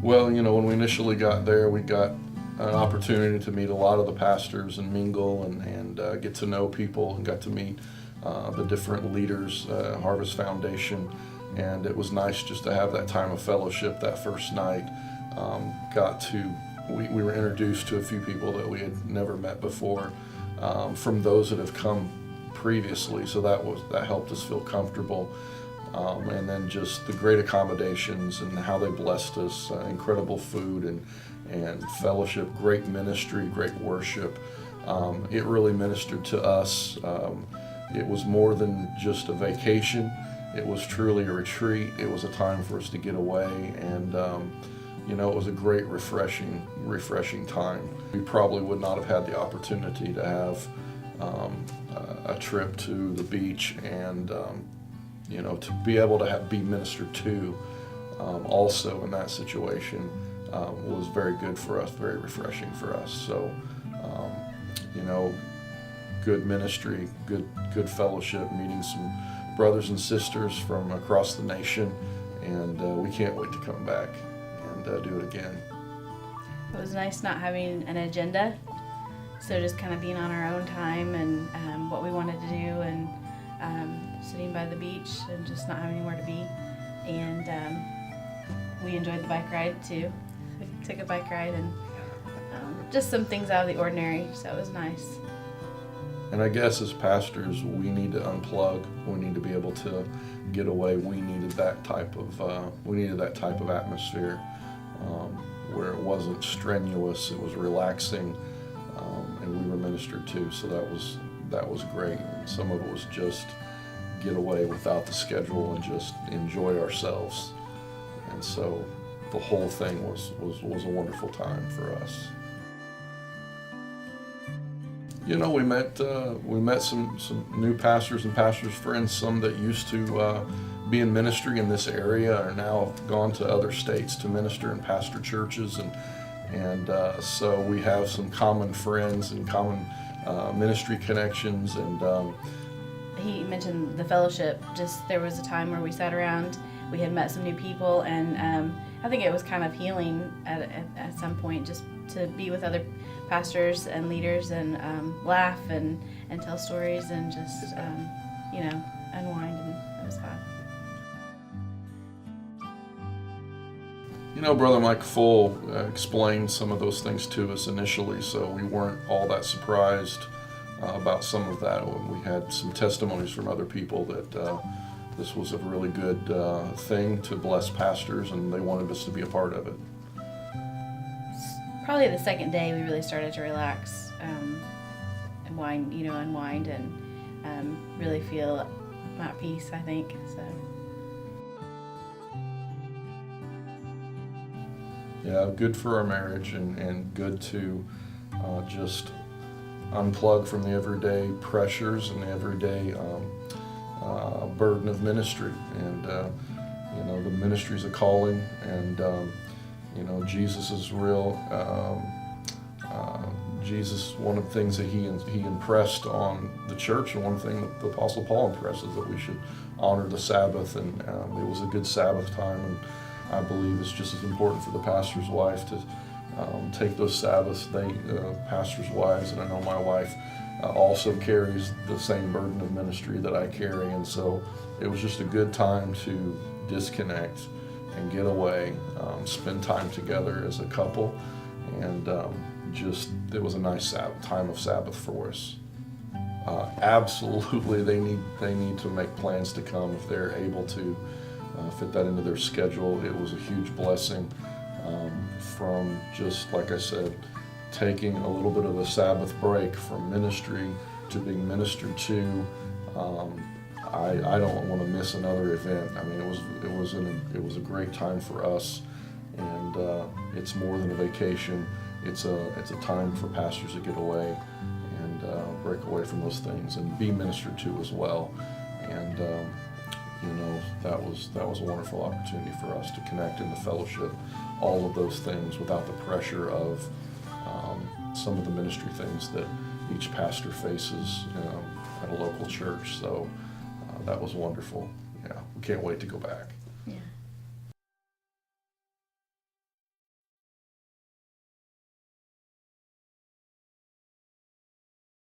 Well, when we initially got there, we got an opportunity to meet a lot of the pastors and mingle and get to know people, and got to meet the different leaders, Harvest Foundation, and it was nice just to have that time of fellowship that first night. We were introduced to a few people that we had never met before, from those that have come previously, so that helped us feel comfortable. And then just the great accommodations and how they blessed us, incredible food and fellowship, great ministry, great worship. It really ministered to us. It was more than just a vacation. It was truly a retreat. It was a time for us to get away, and it was a great, refreshing time. We probably would not have had the opportunity to have a trip to the beach and to be able to be ministered to also in that situation was very good for us, very refreshing for us. So, good ministry, good fellowship, meeting some brothers and sisters from across the nation, and we can't wait to come back and do it again. It was nice not having an agenda, so just kind of being on our own time and what we wanted to do, and sitting by the beach and just not having anywhere to be. And we enjoyed the bike ride too. We took a bike ride and just some things out of the ordinary, so it was nice. And I guess as pastors, we need to unplug. We need to be able to get away. We needed that type of atmosphere where it wasn't strenuous. It was relaxing, and we were ministered to. So that was great. And some of it was just get away without the schedule and just enjoy ourselves. And so the whole thing was a wonderful time for us. We met some new pastors and pastors' friends. Some that used to be in ministry in this area are now gone to other states to minister and pastor churches, and so we have some common friends and common ministry connections. And he mentioned the fellowship. Just there was a time where we sat around. We had met some new people, and I think it was kind of healing at some point, just to be with other pastors and leaders and laugh and tell stories and just unwind, and it was fun. Brother Mike Full explained some of those things to us initially, so we weren't all that surprised about some of that. We had some testimonies from other people that this was a really good thing to bless pastors, and they wanted us to be a part of it. Probably the second day we really started to relax, unwind and really feel at peace, I think. So. Yeah, good for our marriage, and good to just unplug from the everyday pressures and the everyday burden of ministry. And the ministry's a calling, and Jesus is real. Jesus, one of the things that he impressed on the church, and one thing that the Apostle Paul impressed, is that we should honor the Sabbath, and it was a good Sabbath time, and I believe it's just as important for the pastor's wife to take those Sabbaths. Pastors' wives, and I know my wife also carries the same burden of ministry that I carry, and so it was just a good time to disconnect and get away, spend time together as a couple, and it was a nice time of Sabbath for us. Absolutely, they need to make plans to come if they're able to fit that into their schedule. It was a huge blessing, from just, like I said, taking a little bit of a Sabbath break from ministry to being ministered to. I don't want to miss another event. I mean, it was a great time for us, and it's more than a vacation. It's a time for pastors to get away and break away from those things and be ministered to as well. And that was a wonderful opportunity for us to connect in the fellowship, all of those things without the pressure of some of the ministry things that each pastor faces at a local church. So that was wonderful. Yeah, we can't wait to go back.